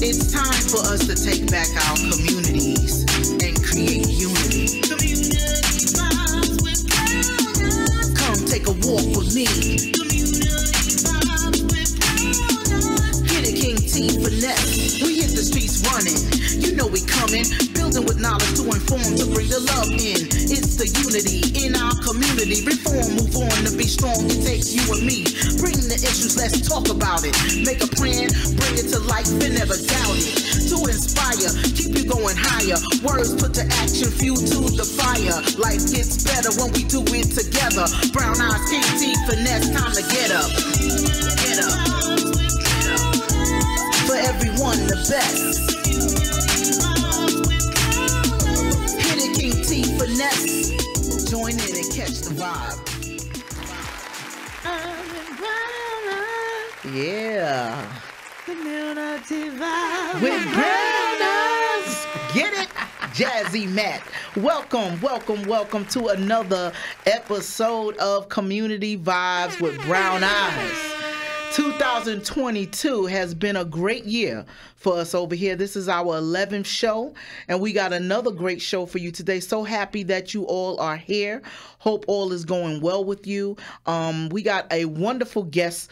It's time for us to take back our communities and create unity. Community vibes with BrownEyes. Come take a walk with me. Community vibes with BrownEyes. Get it, King T Finesse. We hit the streets running. You know we coming. Building with knowledge to inform, to bring the love in. It's the unity in our community. Reform, move on to be strong. It takes you and me. Bring the issues, let's talk about it. Make a plan, bring it to life and never doubt it. To inspire, keep you going higher. Words put to action, fuel to the fire. Life gets better when we do it together. BrownEyes, King T Finesse, time to get up. Get up. Get up. For everyone the best. Hit it, King T Finesse. Join in and catch the vibe. Yeah. Community vibe with BrownEyes. Get it? Jazzy Matt. Welcome, welcome, welcome to another episode of Community Vibes with BrownEyes. 2022 has been a great year for us over here. This is our 11th show, and we got another great show for you today. So happy that you all are here. Hope all is going well with you. We got a wonderful guest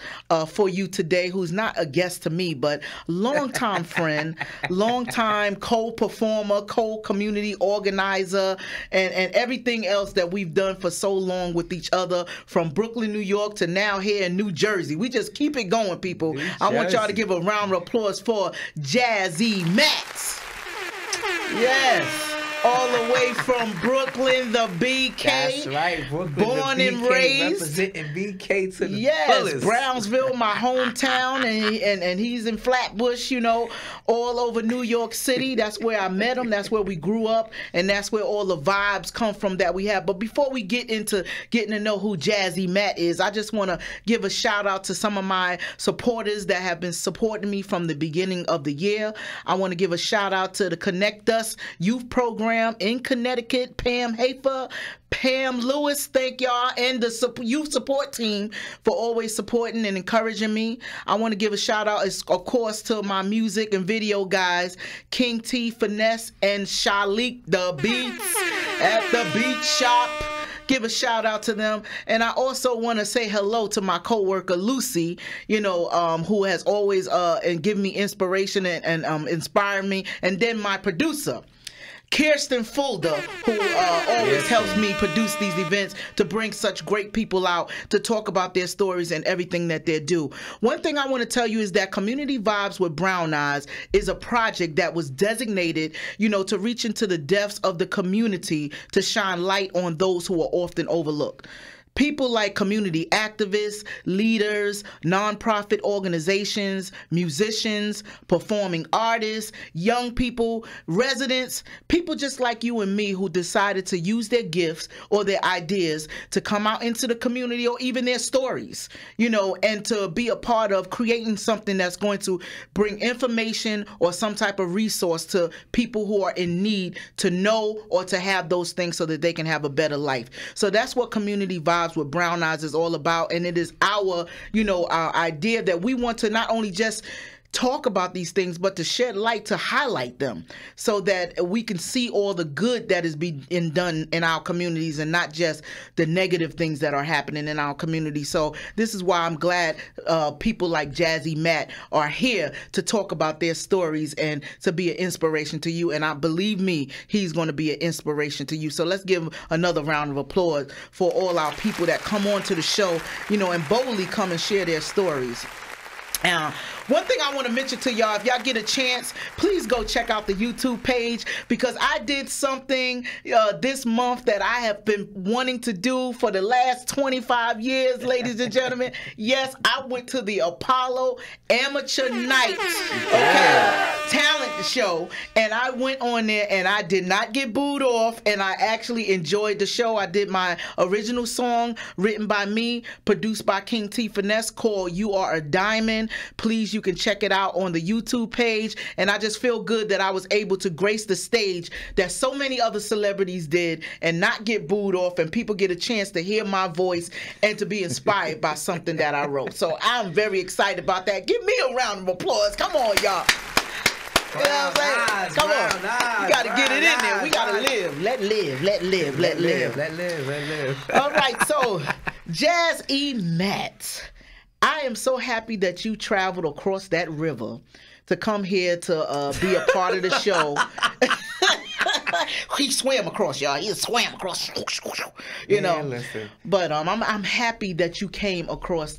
for you today, who's not a guest to me, but longtime friend, longtime co-performer, co-community organizer, and everything else that we've done for so long with each other, from Brooklyn, New York to now here in New Jersey. We just keep it going, people. I want y'all to give a round of applause for Jazzy Matt. Yes. All the way from Brooklyn, the BK. That's right, Brooklyn, born the BK, and raised. representing BK to the yes, fullest. Brownsville, my hometown, and he's in Flatbush, you know, all over New York City. That's where I met him. That's where we grew up, and that's where all the vibes come from that we have. But before we get into getting to know who Jazzy Matt is, I just want to give a shout out to some of my supporters that have been supporting me from the beginning of the year. I want to give a shout out to the Connect Us Youth Program in Connecticut, Pam Hafer, Pam Lewis, thank y'all, and the youth support team for always supporting and encouraging me. I want to give a shout out, of course, to my music and video guys, King T Finesse and Shalik the Beats at the Beat Shop. Give a shout out to them. And I also want to say hello to my coworker Lucy, you know, who has always and given me inspiration and inspired me. And then my producer, Kirsten Fulda, who always helps me produce these events to bring such great people out to talk about their stories and everything that they do. One thing I want to tell you is that Community Vibes with BrownEyes is a project that was designated, you know, to reach into the depths of the community to shine light on those who are often overlooked. People like community activists, leaders, nonprofit organizations, musicians, performing artists, young people, residents, people just like you and me who decided to use their gifts or their ideas to come out into the community, or even their stories, you know, and to be a part of creating something that's going to bring information or some type of resource to people who are in need to know or to have those things so that they can have a better life. So that's what Community Vibes with BrownEyes is all about, and it is our, you know, our idea that we want to not only just talk about these things, but to shed light, to highlight them so that we can see all the good that is being done in our communities and not just the negative things that are happening in our community. So this is why I'm glad people like Jazzy Matt are here to talk about their stories and to be an inspiration to you. And I believe me, he's going to be an inspiration to you. So let's give another round of applause for all our people that come on to the show, you know, and boldly come and share their stories. One thing I want to mention to y'all, if y'all get a chance, please go check out the YouTube page, because I did something this month that I have been wanting to do for the last 25 years, ladies and gentlemen. Yes, I went to the Apollo Amateur Nights, talent show, and I went on there and I did not get booed off, and I actually enjoyed the show. I did my original song written by me, produced by King T Finesse, called You Are a Diamond. please, you can check it out on the YouTube page. And I just feel good that I was able to grace the stage that so many other celebrities did and not get booed off, and people get a chance to hear my voice and to be inspired by something that I wrote. So I'm very excited about that. Give me a round of applause. Come on, y'all. You know what I'm saying? Come on. We got to get it in there. We got to live. Let live. Let live. Let live. Let live. Let live. All right. So, Jazz E. Matt, I am so happy that you traveled across that river to come here to be a part of the show. He swam across, y'all. He swam across, you know. Listen. But I'm happy that you came across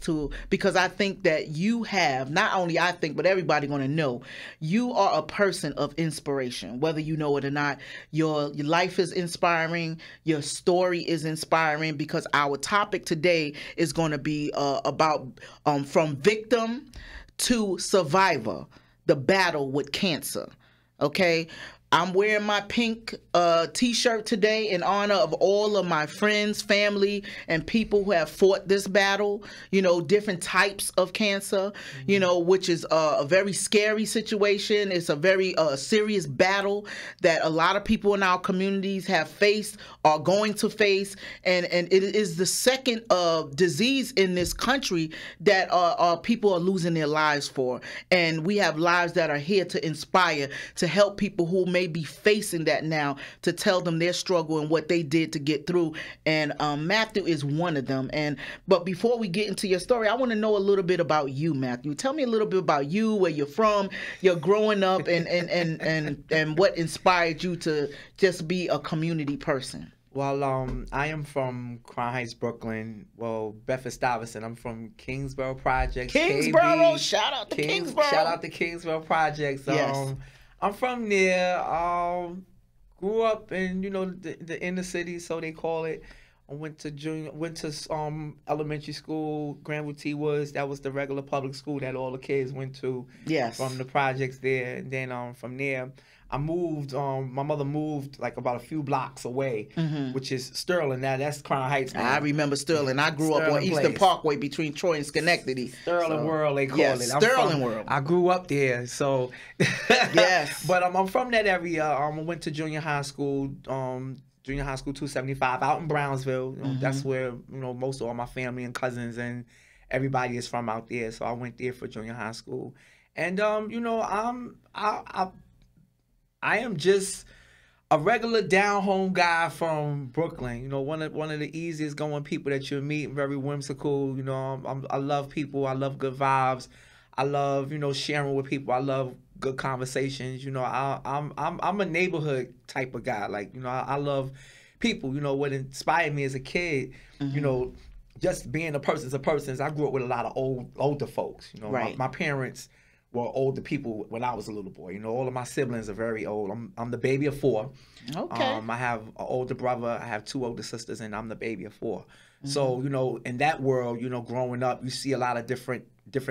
because I think that you have, not only I think, but everybody gonna know, you are a person of inspiration. Whether you know it or not, your life is inspiring. Your story is inspiring, because our topic today is gonna be about from victim to survivor, the battle with cancer. Okay. I'm wearing my pink t-shirt today in honor of all of my friends, family, and people who have fought this battle, you know, different types of cancer, you know, which is a very scary situation. It's a very serious battle that a lot of people in our communities have faced, are going to face, and it is the second disease in this country that people are losing their lives for. And we have lives that are here to inspire, to help people who may be facing that now, to tell them their struggle and what they did to get through. And Matthew is one of them. But before we get into your story, I want to know a little bit about you, Matthew. Tell me a little bit about you, where you're from, your growing up, and what inspired you to just be a community person. Well, I am from Crown Heights, Brooklyn. Well, Bedford-Stuyvesant. I'm from Kingsborough Projects. Kingsborough, KB. shout out to Kingsborough. Shout out to Kingsborough Projects. Yes. I'm from there. Grew up in, you know, the inner city, so they call it. I went to elementary school, Granville T. Woods. That was the regular public school that all the kids went to. Yes. From the projects there, and then from there, I moved. My mother moved like about a few blocks away, which is Sterling. Now that's Crown Heights. Now. I remember Sterling. I grew up on Eastern Parkway between Troy and Schenectady. Sterling World, they call it. Sterling World. I grew up there, so yes. But I'm from that area. I went to junior high school. Junior high school 275 out in Brownsville. You know, that's where, you know, most of all my family and cousins and everybody is from out there. So I went there for junior high school, and you know, I am just a regular down-home guy from Brooklyn. You know, one of the easiest going people that you'll meet. Very whimsical. You know, I love people. I love good vibes. I love, you know, sharing with people. I love good conversations. You know, I'm a neighborhood type of guy. Like, you know, I love people. You know, what inspired me as a kid, you know, just being a person's a person. I grew up with a lot of older folks. You know, right. my parents were older people when I was a little boy. You know, all of my siblings are very old. I'm the baby of 4. Okay. I have an older brother. I have 2 older sisters, and I'm the baby of 4. So, you know, in that world, you know, growing up, you see a lot of different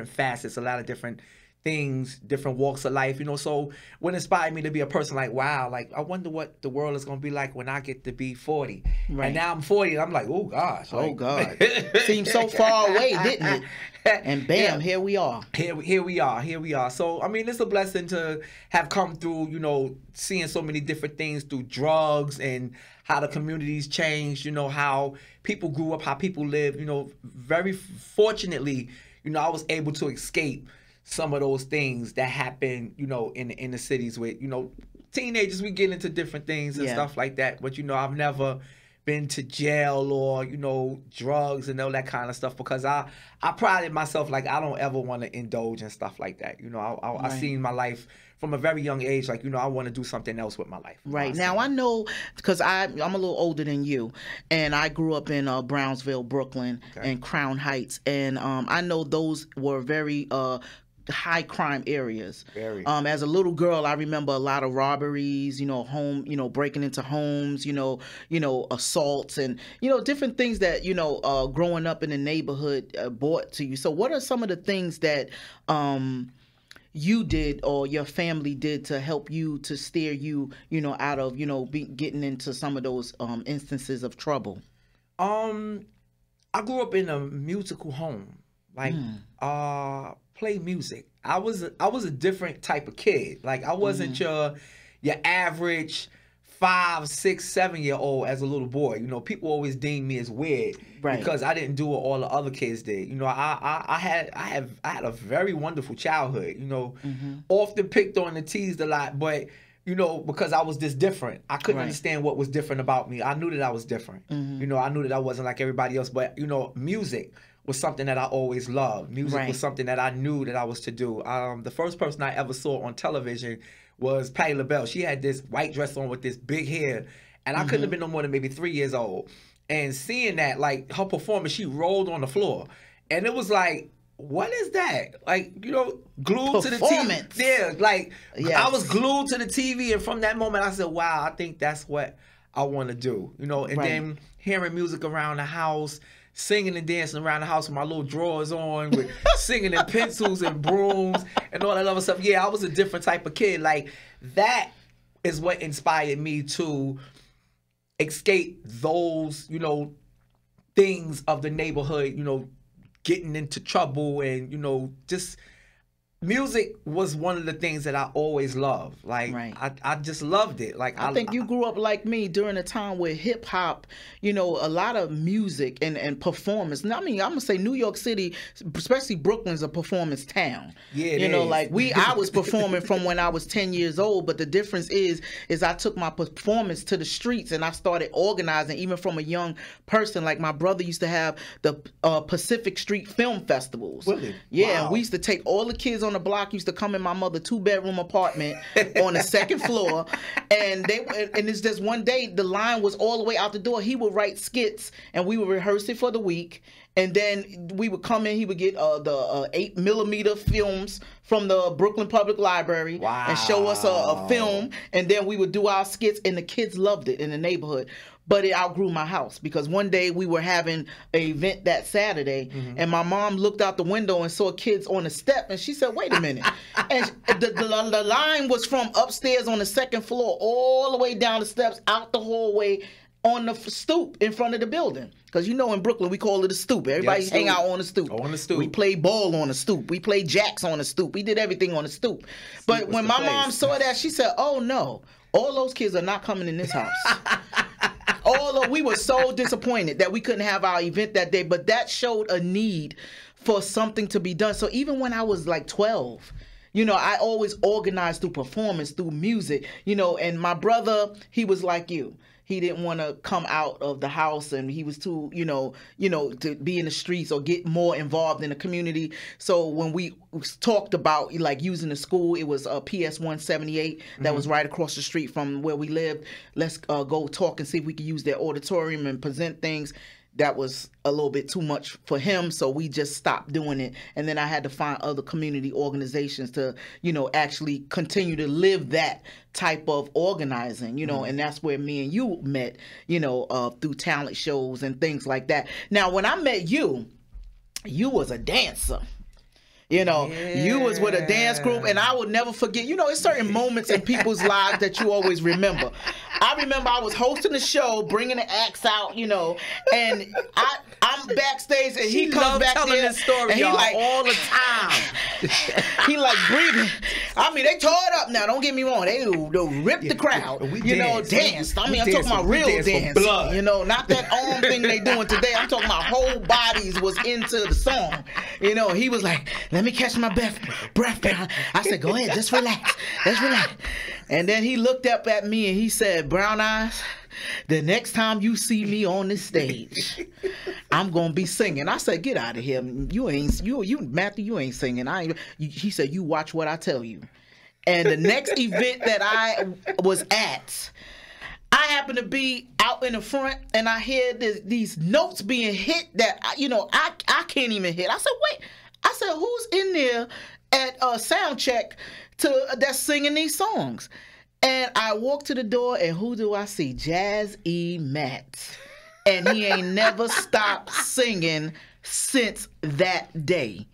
facets, a lot of different things, different walks of life, you know. So what inspired me to be a person like, wow, like I wonder what the world is going to be like when I get to be 40. Right. And now I'm 40 and I'm like, oh gosh. Oh God. Seems so far away, didn't it? And bam, here we are. Here we are. So, I mean, it's a blessing to have come through, you know, seeing so many different things through drugs and how the communities changed, you know, how people grew up, how people live, you know. Very fortunately, you know, I was able to escape some of those things that happen, you know, in the cities with, you know, teenagers. We get into different things and stuff like that. But, you know, I've never been to jail or, you know, drugs and all that kind of stuff, because I prided myself, like, I don't ever want to indulge in stuff like that. You know, I seen my life from a very young age, like, you know, I want to do something else with my life. Right. Now, I know, because I'm a little older than you, and I grew up in Brownsville, Brooklyn, and Crown Heights, and I know those were very high crime areas. Very. As a little girl, I remember a lot of robberies, you know, breaking into homes, you know, assaults, and, you know, different things that, you know, growing up in the neighborhood brought to you. So what are some of the things that you did or your family did to help you, to steer you, you know, out of, you know, getting into some of those instances of trouble? I grew up in a musical home. Like, play music. I was a different type of kid. Like I wasn't your average 5, 6, 7-year-old as a little boy. You know, people always deemed me as weird because I didn't do what all the other kids did. You know, I had a very wonderful childhood. You know, often picked on and teased a lot, but you know, because I was just different. I couldn't understand what was different about me. I knew that I was different. You know, I knew that I wasn't like everybody else. But you know, music was something that I always loved. Music was something that I knew that I was to do. The first person I ever saw on television was Patti LaBelle. She had this white dress on with this big hair, and I couldn't have been no more than maybe 3 years old. And seeing that, like her performance, she rolled on the floor, and it was like, what is that? Like, you know, glued to the TV. Yeah, like I was glued to the TV, and from that moment, I said, wow, I think that's what I want to do. You know, and then hearing music around the house, singing and dancing around the house with my little drawers on, with singing and pencils and brooms and all that other stuff. Yeah, I was a different type of kid. Like, that is what inspired me to escape those, you know, things of the neighborhood, you know, getting into trouble and, you know, just... Music was one of the things that I always loved. Like, I just loved it. Like, I think you grew up like me during a time where hip hop, you know, a lot of music and performance. Now, I mean, I'm gonna say New York City, especially Brooklyn's a performance town. Yeah, you know, like I was performing from when I was 10 years old, but the difference is I took my performance to the streets and I started organizing even from a young person. Like my brother used to have the Pacific Street Film Festivals. Really? Yeah, and we used to take all the kids on the block used to come in my mother's 2-bedroom apartment on the 2nd floor, and it's just one day the line was all the way out the door. He would write skits and we would rehearse it for the week, and then we would come in. He would get the 8mm films from the Brooklyn Public Library and show us a film, and then we would do our skits, and the kids loved it in the neighborhood. But it outgrew my house because one day we were having an event that Saturday, and my mom looked out the window and saw kids on the step, and she said, wait a minute. And the line was from upstairs on the 2nd floor all the way down the steps, out the hallway, on the stoop in front of the building. Because you know in Brooklyn we call it a stoop. Everybody hang out on the stoop. On the stoop. We played ball on the stoop. We played jacks on the stoop. We did everything on the stoop. But when my mom saw that, she said, oh no, all those kids are not coming in this house. We were so disappointed that we couldn't have our event that day, but that showed a need for something to be done. So even when I was like 12, you know, I always organized through performance, through music, you know, and my brother, he was like you. He didn't want to come out of the house, and he was too, you know, to be in the streets or get more involved in the community. So when we talked about like using the school, it was PS 178 that was right across the street from where we lived. Let's go talk and see if we could use their auditorium and present things. That was a little bit too much for him, so we just stopped doing it. And then I had to find other community organizations to, you know, actually continue to live that type of organizing, you know, and that's where me and you met, you know, through talent shows and things like that. Now, when I met you, you was a dancer. You know, you was with a dance group, and I will never forget. You know, it's certain moments in people's lives that you always remember. I remember I was hosting the show, bringing the acts out, you know, and I'm backstage, and he comes back there, this story, and he like all the time. He like breathing. I mean, they tore it up now. Don't get me wrong. They ripped the crowd. You know, danced. I mean, I'm talking about real dance. You know, not that arm thing they doing today. I'm talking about whole bodies was into the song. You know, he was like, let me catch my breath down. I said, go ahead, just relax. Just relax. And then he looked up at me and he said, Brown Eyes, the next time you see me on this stage, I'm gonna be singing. I said, get out of here. You Matthew, you ain't singing. He said, you watch what I tell you. And the next event that I was at, I happened to be out in the front, and I hear these notes being hit that I can't even hit. I said, wait. I said, who's in there at a sound check that's singing these songs? And I walk to the door, and who do I see? Jazz E. Matt. And he ain't never stopped singing since that day.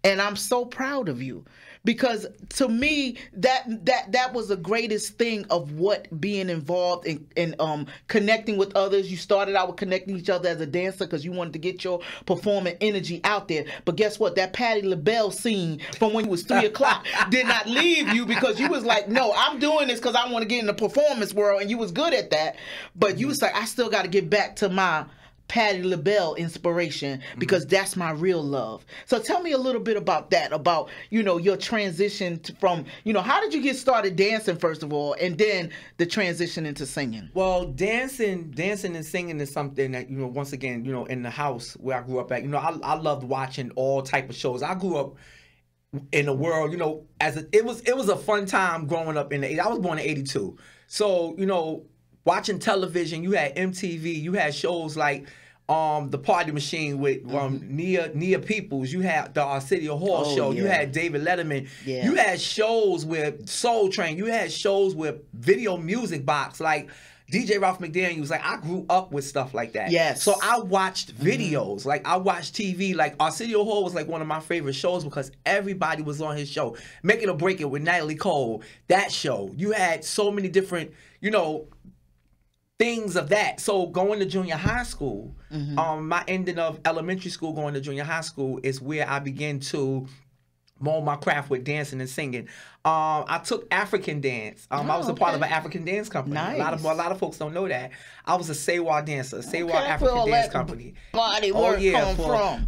And I'm so proud of you, because to me that was the greatest thing of what being involved in connecting with others. You started out with connecting each other as a dancer because you wanted to get your performing energy out there. But guess what? That Patti LaBelle scene from when you was 3 o'clock did not leave you, because you was like, no, I'm doing this because I want to get in the performance world, and you was good at that. But you was like, I still got to get back to my Patti LaBelle inspiration, because that's my real love. So tell me a little bit about that, about, you know, your transition from, you know, how did you get started dancing first of all, and then the transition into singing? Well, dancing and singing is something that, you know, once again, you know, in the house where I grew up at, you know, I loved watching all type of shows. I grew up in the world, you know, it was a fun time growing up in the 80s. I was born in 82. So, you know, watching television, you had MTV, you had shows like The Party Machine with Nia Peoples, you had the Arsenio Hall show, you had David Letterman, you had shows with Soul Train, you had shows with Video Music Box, like DJ Ralph McDaniels. Like, I grew up with stuff like that. Yes. So I watched videos, like I watched TV. Like Arsenio Hall was like one of my favorite shows because everybody was on his show. Making or Break It with Natalie Cole, that show. You had so many different, you know, things of that. So going to junior high school, my ending of elementary school going to junior high school is where I began to mold my craft with dancing and singing. I took African dance. I was a part of an African dance company. Nice. A lot of folks don't know that. I was a Sewa dancer, Sewa African dance company. Body work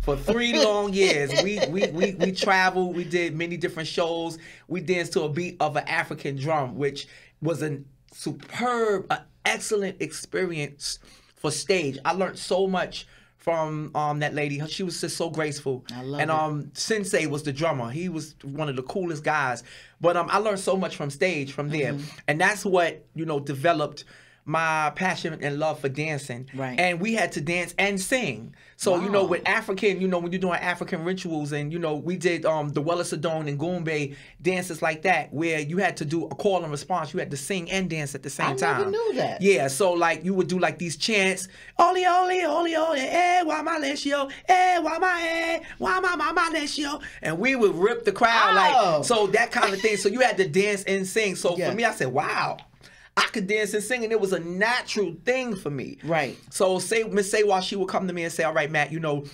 for 3 long years. We traveled. We did many different shows. We danced to a beat of an African drum, which was a superb, excellent experience for stage. I learned so much from that lady. She was just so graceful. I love it. Sensei was the drummer. He was one of the coolest guys. But I learned so much from stage from there. And that's what, you know, developed my passion and love for dancing. Right. And we had to dance and sing. So, you know, with African, you know, when you're doing African rituals, and, you know, we did the Wella Sedone and Goombay dances like that, where you had to do a call and response. You had to sing and dance at the same time. I never knew that. Yeah, so like you would do like these chants, oli, oli, oli, oli, eh, why my lesio, eh, why my, eh, why my lesio, and we would rip the crowd like, so that kind of thing. So you had to dance and sing. So for me, I said, wow, I could dance and sing, and it was a natural thing for me. Right. So Miss Sewa, she would come to me and say, all right, Matt, you know,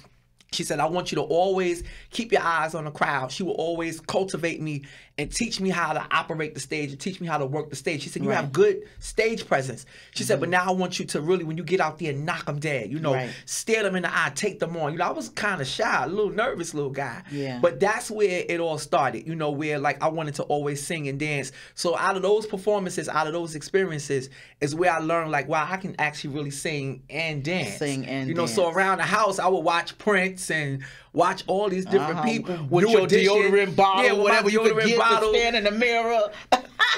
she said, I want you to always keep your eyes on the crowd. She will always cultivate me and teach me how to operate the stage and teach me how to work the stage. She said, you have good stage presence. She said, but now I want you to really, when you get out there, knock them dead. You know, stare them in the eye, take them on. You know, I was kind of shy, a little nervous little guy. Yeah. But that's where it all started, you know, where like I wanted to always sing and dance. So out of those performances, out of those experiences is where I learned like, wow, I can actually really sing and dance. You know, so around the house, I would watch Prince and watch all these different people with your deodorant bottle, whatever you could get to stand in the mirror.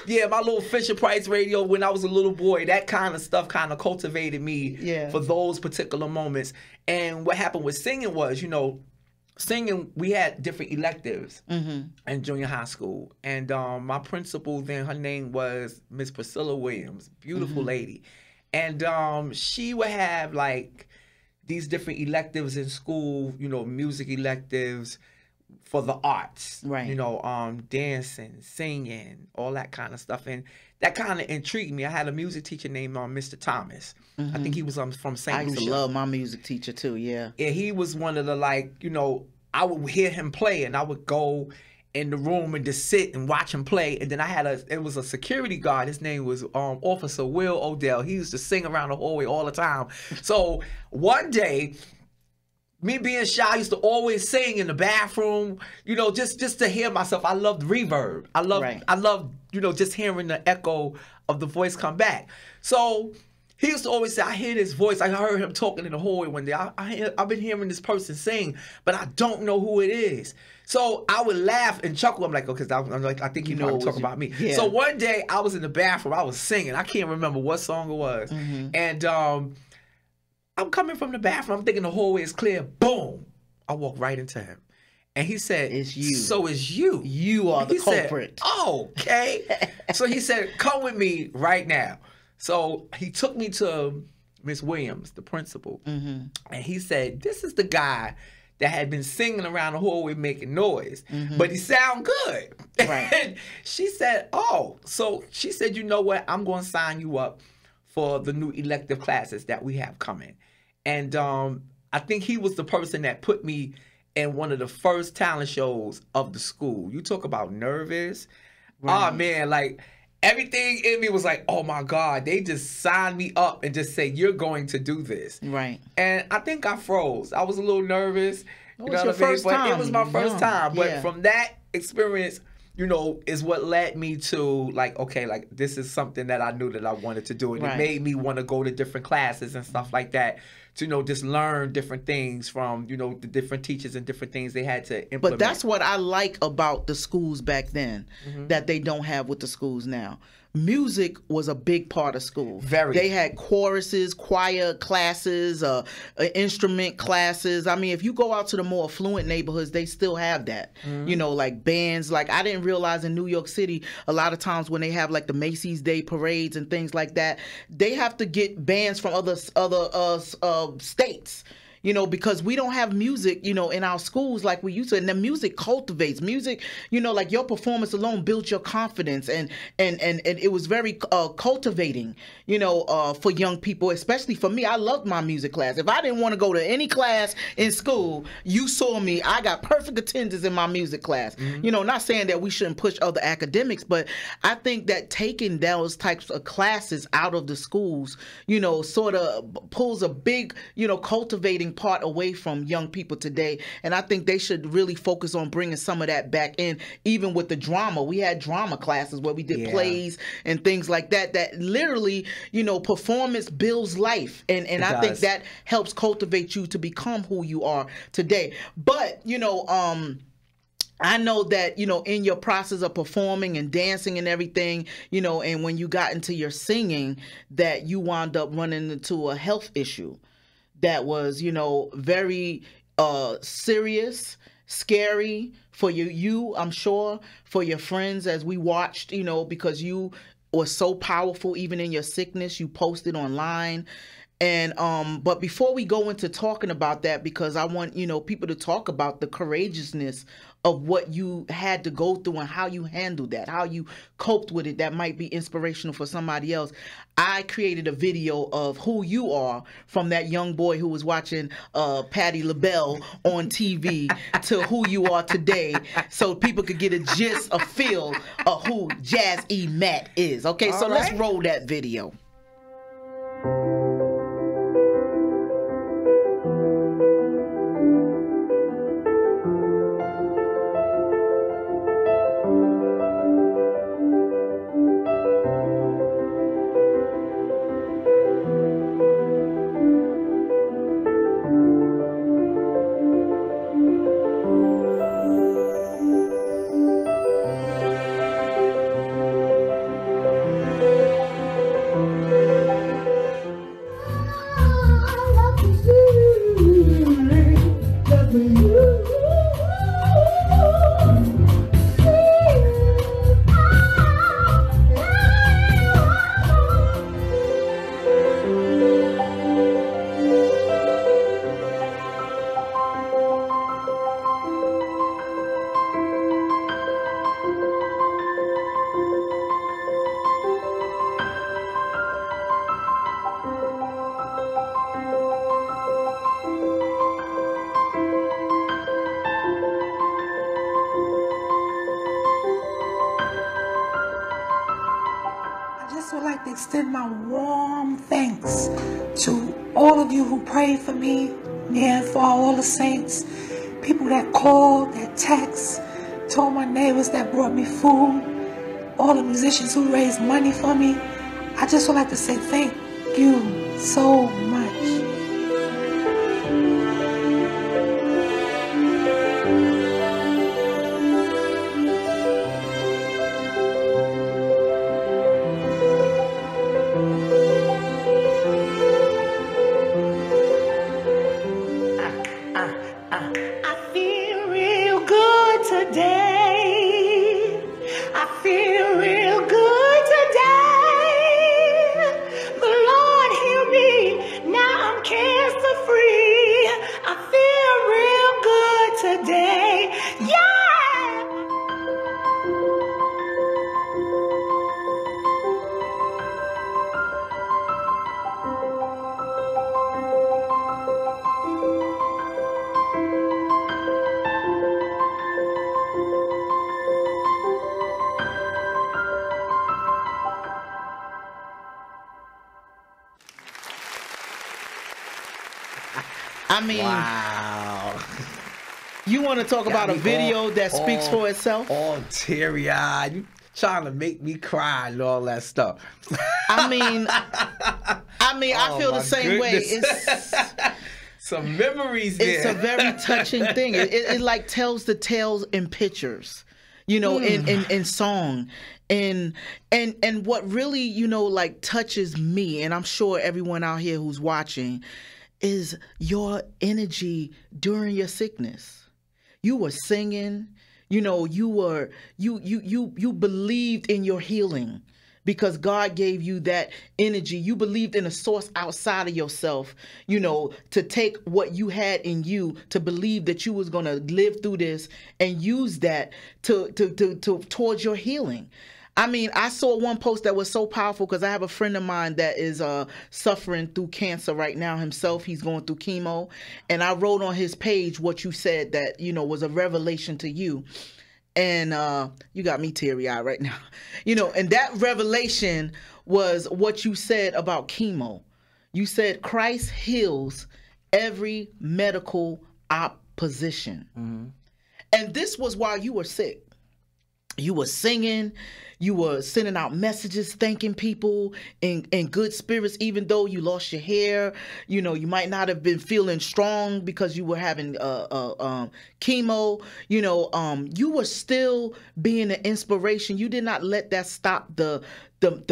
Yeah, my little Fisher Price radio when I was a little boy. That kind of stuff kind of cultivated me for those particular moments. And what happened with singing was, you know, singing, we had different electives in junior high school. And my principal then, her name was Miss Priscilla Williams, beautiful lady. And she would have like these different electives in school, you know, music electives for the arts, you know, dancing, singing, all that kind of stuff. And that kind of intrigued me. I had a music teacher named Mr. Thomas. I think he was from St. Lucia. I used to love my music teacher too, yeah. And he was one of the, like, you know, I would hear him play and I would go in the room and just sit and watch him play. And then I had it was a security guard. His name was Officer Will Odell. He used to sing around the hallway all the time. So one day, me being shy, I used to always sing in the bathroom, you know, just to hear myself. I loved reverb. I loved, you know, just hearing the echo of the voice come back. So he used to always say, I hear this voice. I heard him talking in the hallway one day. I've been hearing this person sing, but I don't know who it is. So I would laugh and chuckle. I'm like, oh, because I'm like, I think you know talking about me. Yeah. So one day I was in the bathroom. I was singing. I can't remember what song it was. And I'm coming from the bathroom. I'm thinking the hallway is clear. Boom. I walk right into him. And he said, it's you. So it's you. You are the culprit. Said, oh, okay. So he said, come with me right now. So he took me to Miss Williams, the principal. And he said, this is the guy that had been singing around the hallway making noise, but he sound good. Right. And she said, oh, so she said, you know what? I'm going to sign you up for the new elective classes that we have coming. And I think he was the person that put me in one of the first talent shows of the school. You talk about nervous. Right. Oh, man, like everything in me was like, oh, my God, they just signed me up and just say, you're going to do this. Right. And I think I froze. I was a little nervous. You know what I mean? But it was my first time. But yeah. from that experience, you know, is what led me to like, okay, like this is something that I knew that I wanted to do. And it made me want to go to different classes and stuff like that to, you know, just learn different things from, you know, the different teachers and different things they had to implement. But that's what I like about the schools back then that they don't have with the schools now. Music was a big part of school. Very. They had choruses, choir classes, instrument classes. I mean, if you go out to the more affluent neighborhoods, they still have that. You know, like bands. Like I didn't realize in New York City, a lot of times when they have like the Macy's Day parades and things like that, they have to get bands from other states. You know, because we don't have music, you know, in our schools like we used to. And the music cultivates. Music, you know, like your performance alone built your confidence. And it was very cultivating, you know, for young people, especially for me. I loved my music class. If I didn't want to go to any class in school, you saw me. I got perfect attendance in my music class. You know, not saying that we shouldn't push other academics, but I think that taking those types of classes out of the schools, you know, sort of pulls a big, you know, cultivating part away from young people today. And I think they should really focus on bringing some of that back in, even with the drama. We had drama classes where we did plays and things like that, that literally, you know, performance builds life. And I think that helps cultivate you to become who you are today. But, you know, I know that, you know, in your process of performing and dancing and everything, you know, and when you got into your singing, that you wound up running into a health issue that was, you know, very serious, scary for you, I'm sure, for your friends as we watched, you know, because you were so powerful even in your sickness. You posted online. And but before we go into talking about that, because I want, you know, people to talk about the courageousness of what you had to go through and how you handled that, how you coped with it, that might be inspirational for somebody else. I created a video of who you are, from that young boy who was watching Patti LaBelle on TV to who you are today, so people could get a gist, a feel of who Jazz E. Matt is. Okay, so let's roll that video. Would like to extend my warm thanks to all of you who prayed for me, and for all the saints, people that called, that text, to all my neighbors that brought me food, all the musicians who raised money for me. I just would like to say thank you so much. Now I mean, wow. You want to talk about a video that speaks for itself? All teary-eyed. You trying to make me cry and all that stuff. I mean, I feel the same way. It's some memories there. It's a very touching thing. It like tells the tales in pictures, you know, in song. And what really, you know, like touches me, and I'm sure everyone out here who's watching, is your energy during your sickness. You were singing, you know, you believed in your healing because God gave you that energy. You believed in a source outside of yourself, you know, to take what you had in you, to believe that you was going to live through this and use that towards your healing. I mean, I saw one post that was so powerful because I have a friend of mine that is suffering through cancer right now himself. He's going through chemo. And I wrote on his page what you said that, you know, was a revelation to you. And you got me teary-eyed right now. You know, and that revelation was what you said about chemo. You said Christ heals every medical opposition. Mm-hmm. And this was while you were sick. You were singing, you were sending out messages, thanking people in good spirits, even though you lost your hair. You know, you might not have been feeling strong because you were having chemo. You know, you were still being an inspiration. You did not let that stop the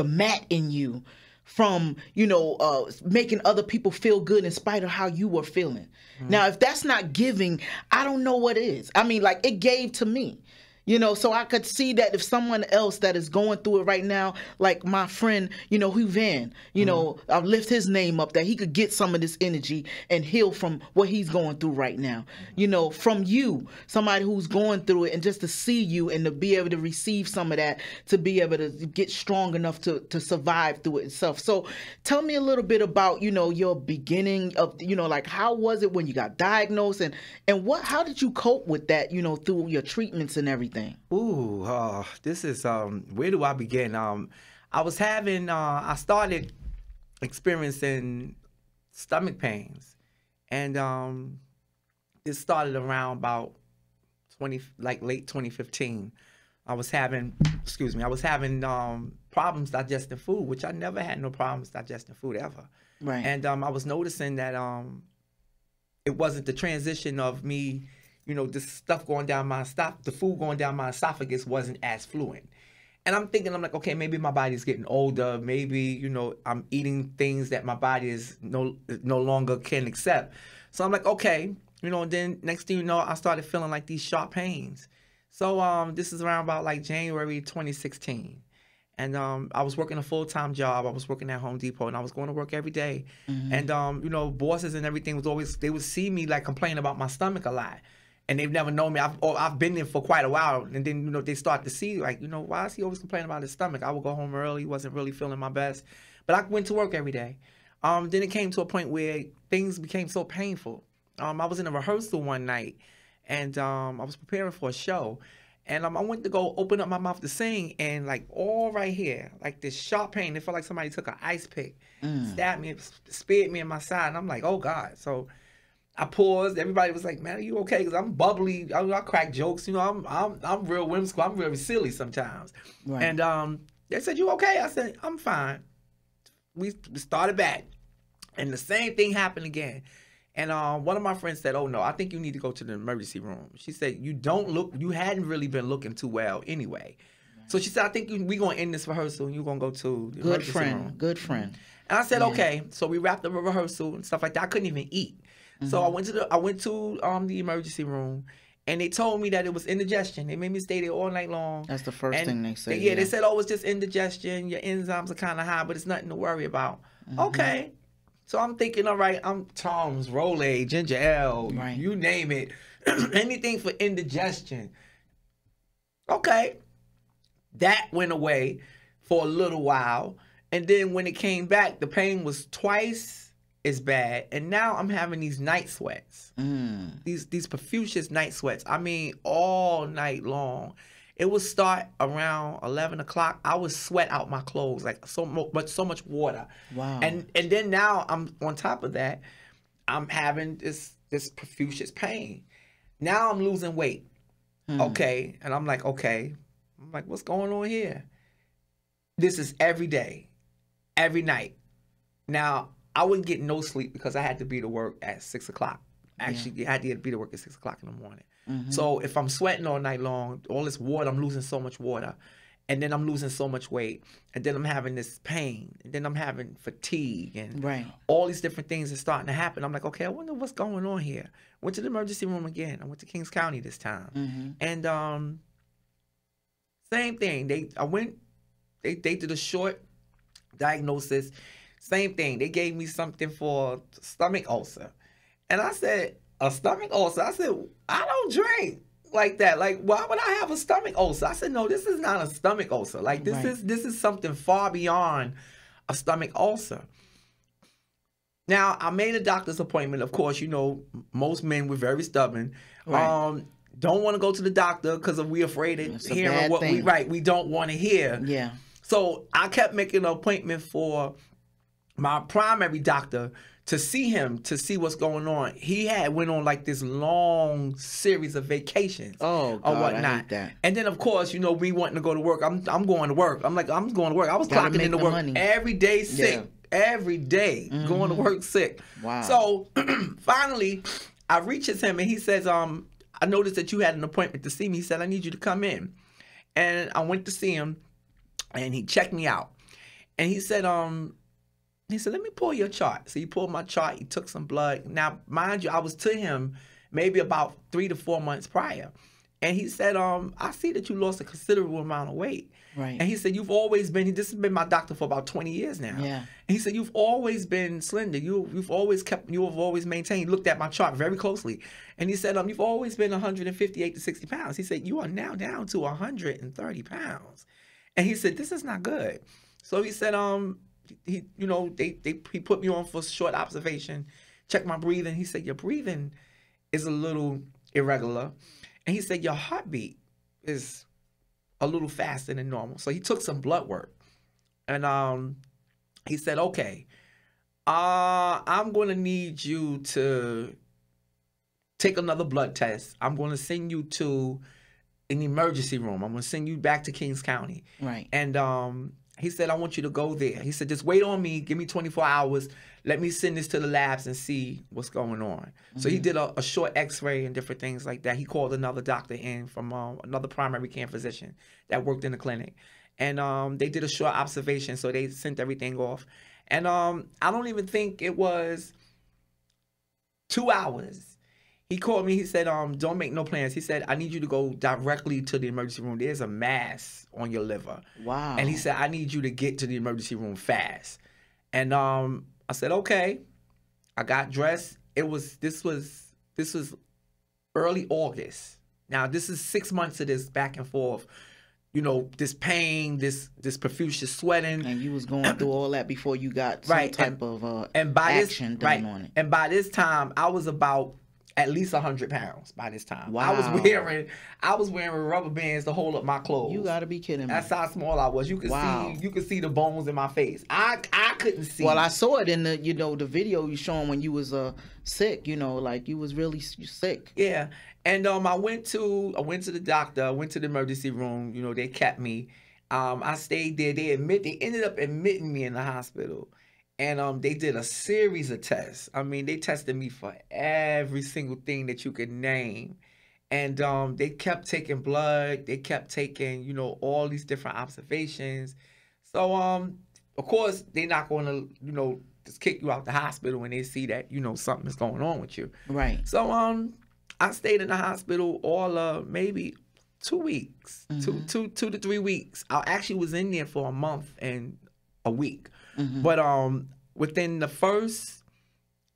mat in you from, you know, making other people feel good in spite of how you were feeling. Mm-hmm. Now, if that's not giving, I don't know what is. I mean, like, it gave to me. You know, so I could see that if someone else that is going through it right now, like my friend, you know, Hugh Van, you know, I'll lift his name up, that he could get some of this energy and heal from what he's going through right now. You know, from you, somebody who's going through it, and just to see you and to be able to receive some of that, to be able to get strong enough to survive through it itself. So tell me a little bit about, you know, your beginning of, you know, like, how was it when you got diagnosed, and how did you cope with that, you know, through your treatments and everything? Ooh, this is, where do I begin? I was having, I started experiencing stomach pains, and it started around about late 2015. I was having problems digesting food, which I never had no problems digesting food ever. Right. And I was noticing that it wasn't the transition of me, you know, this stuff going down the food going down my esophagus wasn't as fluent. And I'm thinking, I'm like, okay, maybe my body's getting older. Maybe, you know, I'm eating things that my body is no longer can accept. So I'm like, okay, you know, and then next thing you know, I started feeling like these sharp pains. So this is around about like January 2016. And I was working a full-time job. I was working at Home Depot, and I was going to work every day. Mm-hmm. And, you know, bosses and everything they would see me like complain about my stomach a lot. And they've never known me. I've been there for quite a while. And then, you know, they start to see, like, you know, why is he always complaining about his stomach? I would go home early, wasn't really feeling my best. But I went to work every day. Then it came to a point where things became so painful. I was in a rehearsal one night, and I was preparing for a show. And I went to go open up my mouth to sing, and, like, all right here, like this sharp pain, it felt like somebody took an ice pick, stabbed me, speared me in my side. And I'm like, oh, God. So I paused. Everybody was like, "Man, are you okay?" Because I'm bubbly. I crack jokes. You know, I'm real whimsical. I'm very silly sometimes. Right. And they said, "You okay?" I said, "I'm fine." We started back, and the same thing happened again. And one of my friends said, "Oh no, I think you need to go to the emergency room." She said, "You hadn't really been looking too well anyway." Right. So she said, "I think we're gonna end this rehearsal, and you're gonna go to the emergency room." Good friend. And I said, "Okay." So we wrapped up a rehearsal and stuff like that. I couldn't even eat. Mm-hmm. So I went to the emergency room, and they told me that it was indigestion. They made me stay there all night long. That's the first thing they say. Yeah, they said, "Oh, it's just indigestion. Your enzymes are kind of high, but it's nothing to worry about." Mm-hmm. Okay. So I'm thinking, all right, I'm Tom's, Rolay, ginger ale, right, you name it, anything for indigestion. Okay. That went away for a little while, and then when it came back, the pain was twice is bad, and now I'm having these night sweats, these profuse night sweats. I mean, all night long. It would start around 11 o'clock. I would sweat out my clothes, like so much water. Wow. And then now I'm on top of that, I'm having this this profuse pain. Now I'm losing weight. Okay. And I'm like, okay. I'm like, what's going on here? This is every day, every night. Now, I wouldn't get no sleep because I had to be to work at 6 o'clock. Actually, I had to be to work at 6 o'clock in the morning. So if I'm sweating all night long, all this water, I'm losing so much water. And then I'm losing so much weight. And then I'm having this pain. And then I'm having fatigue. And all these different things are starting to happen. I'm like, okay, I wonder what's going on here. Went to the emergency room again. I went to Kings County this time. And same thing. They did a short diagnosis. Same thing. They gave me something for stomach ulcer. And I said, a stomach ulcer? I said, I don't drink like that. Like, why would I have a stomach ulcer? I said, no, this is not a stomach ulcer. Like, this is something far beyond a stomach ulcer. Now, I made a doctor's appointment. Of course, you know, most men were very stubborn. Don't want to go to the doctor because we're afraid of hearing what we don't want to hear. Yeah. So I kept making an appointment for my primary doctor to see him, to see what's going on. He went on like this long series of vacations or whatnot. I hate that. And then of course, you know, we wanting to go to work. I'm going to work. I'm going to work. I was clocking into work every day sick. Every day going to work sick. Wow. So finally I reaches him and he says, I noticed that you had an appointment to see me. He said, I need you to come in. And I went to see him and he checked me out. And he said, let me pull your chart. So he pulled my chart. He took some blood. Now, mind you, I was to him maybe about 3 to 4 months prior. And he said, I see that you lost a considerable amount of weight. Right. And he said, you've always been, this has been my doctor for about 20 years now. Yeah. And he said, you've always been slender. You have always maintained, he looked at my chart very closely. And he said, you've always been 158 to 60 pounds. He said, you are now down to 130 pounds. And he said, this is not good. So he said, he put me on for short observation, checked my breathing. He said, your breathing is a little irregular. And he said, your heartbeat is a little faster than normal. So he took some blood work. And he said, okay, I'm going to need you to take another blood test. I'm going to send you to an emergency room. I'm going to send you back to Kings County. Right. And he said, I want you to go there. He said, just wait on me. Give me 24 hours. Let me send this to the labs and see what's going on. So he did a short x-ray and different things like that. He called another doctor in from another primary care physician that worked in the clinic. And they did a short observation, so they sent everything off. And I don't even think it was 2 hours. He called me. He said, don't make no plans. He said, I need you to go directly to the emergency room. There's a mass on your liver. Wow. And he said, I need you to get to the emergency room fast. And I said, okay. I got dressed. This was early August. Now, this is 6 months of this back and forth. You know, this pain, this profuse sweating. And you was going through all that before you got some type of action done on it. And by this time, I was about at least 100 pounds by this time. Wow. I was wearing rubber bands to hold up my clothes. You gotta be kidding me. That's how small I was. You could see the bones in my face. I couldn't see. Well, I saw it in the the video you showing when you was sick. Like you was really sick. Yeah. And I went to the doctor. I went to the emergency room. They kept me. I stayed there. They ended up admitting me in the hospital. And they did a series of tests. I mean, they tested me for every single thing that you could name. And they kept taking blood. They kept taking, all these different observations. So, of course, they're not going to, just kick you out the hospital when they see that, something is going on with you. Right. So, I stayed in the hospital all maybe 2 weeks, 2 to 3 weeks. I actually was in there for a month and a week. But within the first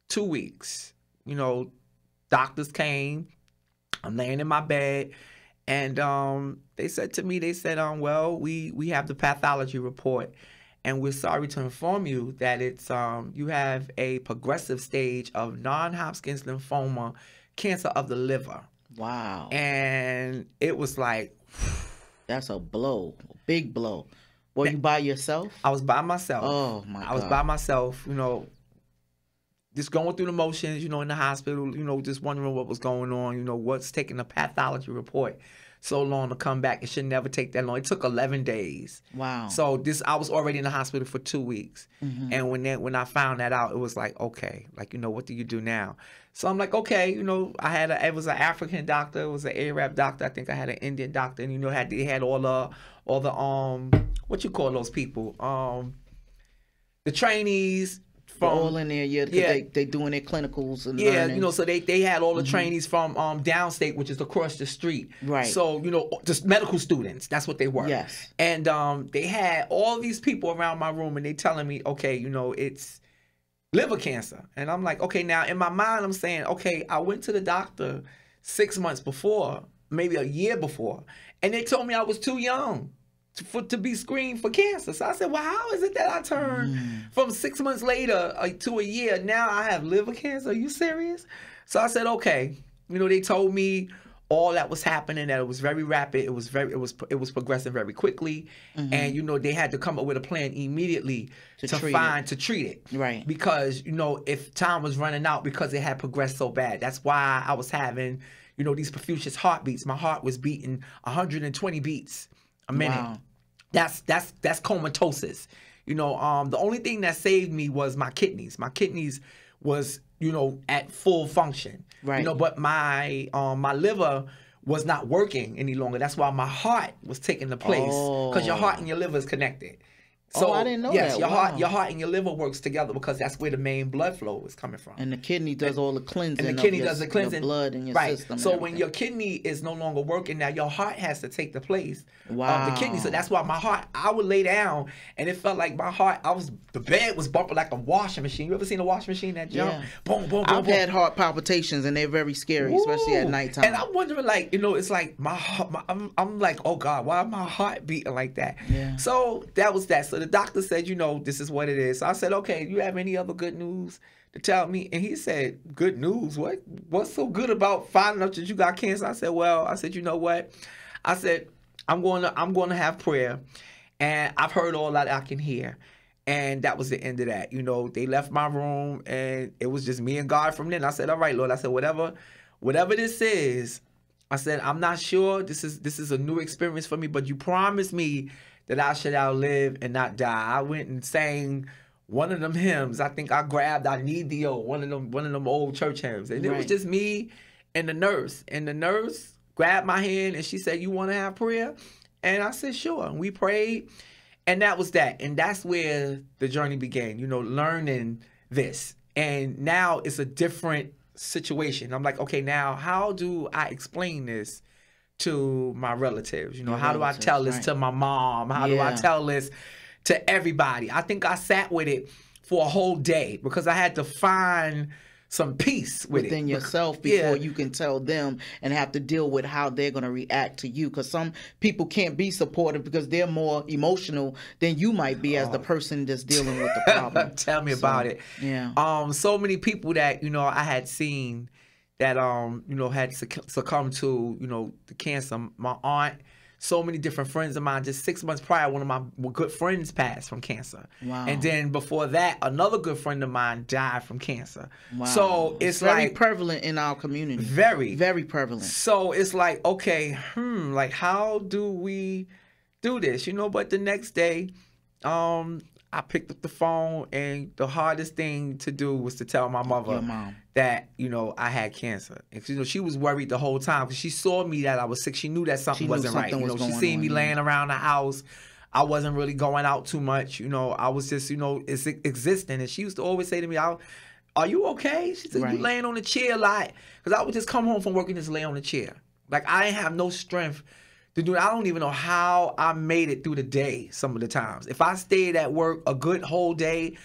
2 weeks, doctors came. I'm laying in my bed, and they said to me, well, we have the pathology report, and we're sorry to inform you that it's you have a progressive stage of non-Hodgkin's lymphoma, cancer of the liver. Wow. And it was like, that's a blow, a big blow. Were you by yourself? I was by myself. Oh, my God. I was by myself, just going through the motions, in the hospital, just wondering what was going on, what's taking the pathology report so long to come back. It should never take that long. It took 11 days. Wow. So I was already in the hospital for 2 weeks. And when I found that out, it was like, okay, like, what do you do now? So I'm like, okay, it was an African doctor, it was an Arab doctor. I think I had an Indian doctor, and they had all the what you call those people? The trainees. All in there, because they doing their clinicals and learning. So they had all the trainees from downstate, which is across the street. Right. So, just medical students, that's what they were. Yes. And they had all these people around my room, and they telling me, okay, it's liver cancer. And I'm like, okay, now in my mind, I'm saying, okay, I went to the doctor 6 months before, maybe a year before, and they told me I was too young to be screened for cancer. So I said, well, how is it that I turned from 6 months later to a year? Now I have liver cancer. Are you serious? So I said, okay. They told me all that was happening, that it was very rapid. It was progressing very quickly. And, they had to come up with a plan immediately to treat it. Right. Because, if time was running out because it had progressed so bad, that's why I was having, these profuse heartbeats. My heart was beating 120 beats a minute. Wow. That's comatosis. The only thing that saved me was my kidneys. My kidneys was, at full function. Right. But my liver was not working any longer. That's why my heart was taking the place. Because your heart and your liver is connected. So I didn't know yes, that. your heart and your liver works together because that's where the main blood flow is coming from. And the kidney does all the cleansing. And the kidney does the cleansing. Your blood in your system. So when your kidney is no longer working, now your heart has to take the place of the kidney. So that's why my heart, I would lay down and it felt like my heart, the bed was bumping like a washing machine. You ever seen a washing machine that jump? Yeah. Boom, boom, boom. I've had heart palpitations and they're very scary, especially at nighttime. And I'm wondering, like, it's like my heart, I'm like, oh God, why my heart beating like that? Yeah. So that was that. So the doctor said, this is what it is. So I said, okay, you have any other good news to tell me? And he said, good news? What's so good about finding out that you got cancer? I said, well, you know what? I said, I'm going to have prayer, and I've heard all that I can hear. And that was the end of that. They left my room, and it was just me and God from then. I said, all right, Lord. I said, whatever this is, I said, I'm not sure. This is a new experience for me, but you promised me that I should outlive and not die. I went and sang one of them hymns. I think I grabbed I Need Thee, one of them old church hymns. And it was just me and the nurse. And the nurse grabbed my hand and she said, you want to have prayer? And I said, sure. And we prayed. And that was that. And that's where the journey began, learning this. And now it's a different situation. I'm like, okay, now how do I explain this to my relatives? How do I tell this to my mom? How do I tell this to everybody? I think I sat with it for a whole day because I had to find some peace within yourself before you can tell them and have to deal with how they're going to react to you, because some people can't be supportive because they're more emotional than you might be as the person that's dealing with the problem. Tell me about it. Yeah. So many people that I had seen that had succumbed to the cancer. My aunt, so many different friends of mine. Just 6 months prior, one of my good friends passed from cancer. Wow. And then before that, another good friend of mine died from cancer. Wow. So it's very like prevalent in our community. Very, very prevalent. So it's like, okay, like how do we do this? But the next day, I picked up the phone, and the hardest thing to do was to tell my mother that, I had cancer. And, she was worried the whole time because she saw me that I was sick. She knew that something wasn't right. She seen me laying around the house. I wasn't really going out too much. I was just, it's existing. And she used to always say to me, are you okay? She said, you laying on the chair a lot. Because I would just come home from work and just lay on the chair. Like, I didn't have no strength to do it. I don't even know how I made it through the day some of the times. If I stayed at work a good whole day,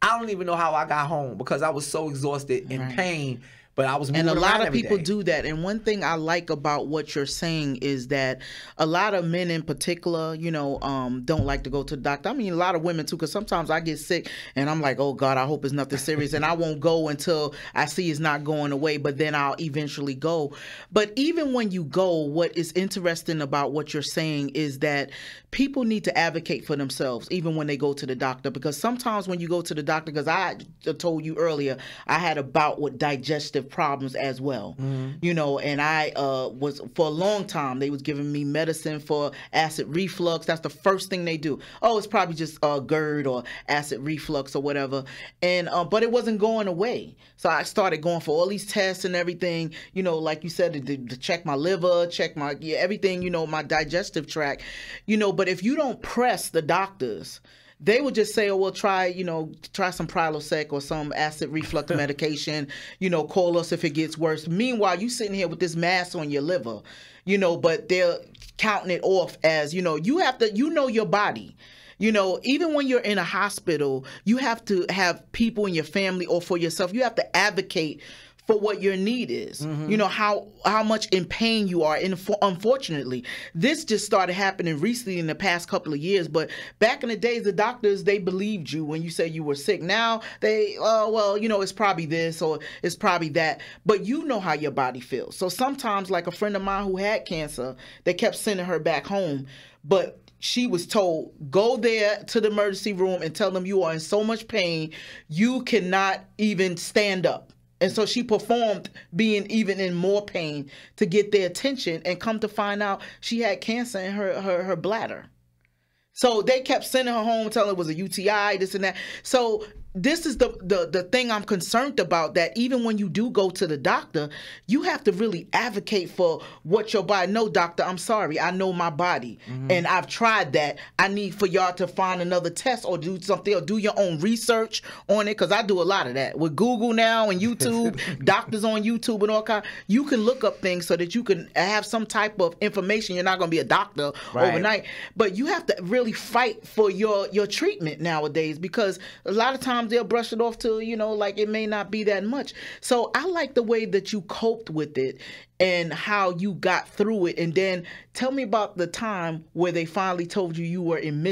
I don't even know how I got home because I was so exhausted in pain. But I was moving And a around lot of every people day. do that. And one thing I like about what you're saying is that a lot of men in particular, don't like to go to the doctor. I mean, a lot of women too, because sometimes I get sick and I'm like, oh God, I hope it's nothing serious. And I won't go until I see it's not going away, but then I'll eventually go. But even when you go, what is interesting about what you're saying is that people need to advocate for themselves, even when they go to the doctor. Because sometimes when you go to the doctor, because I told you earlier, I had a bout with digestive problems as well, and I was, for a long time, they was giving me medicine for acid reflux. That's the first thing they do. Oh, it's probably just GERD or acid reflux or whatever. And but it wasn't going away. So I started going for all these tests and everything, like you said, to check my liver, check my, everything, my digestive tract, but if you don't press the doctors, they would just say, oh, well, try some Prilosec or some acid reflux medication, call us if it gets worse. Meanwhile, you sitting here with this mass on your liver, but they're counting it off as, you have to, your body. Even when you're in a hospital, you have to have people in your family or for yourself, you have to advocate for what your need is, how much in pain you are. And unfortunately, this just started happening recently in the past couple of years. But back in the days, the doctors, they believed you when you said you were sick. Now they, it's probably this or it's probably that. But you know how your body feels. So sometimes, like a friend of mine who had cancer, they kept sending her back home. But she was told, go there to the emergency room and tell them you are in so much pain, you cannot even stand up. And so she performed being even in more pain to get their attention, and come to find out she had cancer in her bladder. So they kept sending her home, telling her it was a UTI, this and that. So this is the thing I'm concerned about, that even when you do go to the doctor, you have to really advocate for what your body. No, doctor, I'm sorry. I know my body. And I've tried that. I need for y'all to find another test or do something, or do your own research on it, because I do a lot of that. With Google now and YouTube, doctors on YouTube and all kind, you can look up things so that you can have some type of information. You're not going to be a doctor overnight. But you have to really fight for your treatment nowadays, because a lot of times they'll brush it off to, like it may not be that much. So I like the way that you coped with it and how you got through it. And then tell me about the time where they finally told you were in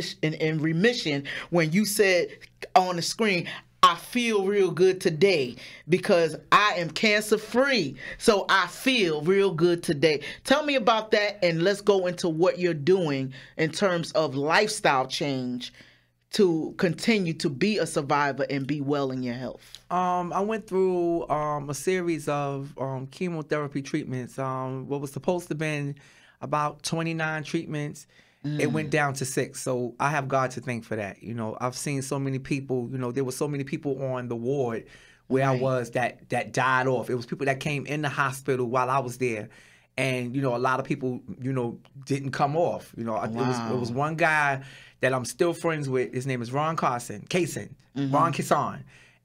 remission, when you said on the screen, I feel real good today because I am cancer free. So I feel real good today. Tell me about that, and let's go into what you're doing in terms of lifestyle change to continue to be a survivor and be well in your health. I went through a series of chemotherapy treatments. What was supposed to have been about 29 treatments, it went down to 6. So I have God to thank for that. I've seen so many people, there were so many people on the ward where I was that died off. It was people that came in the hospital while I was there. And, a lot of people, didn't come off. It was one guy that I'm still friends with. His name is Ron Kaysen.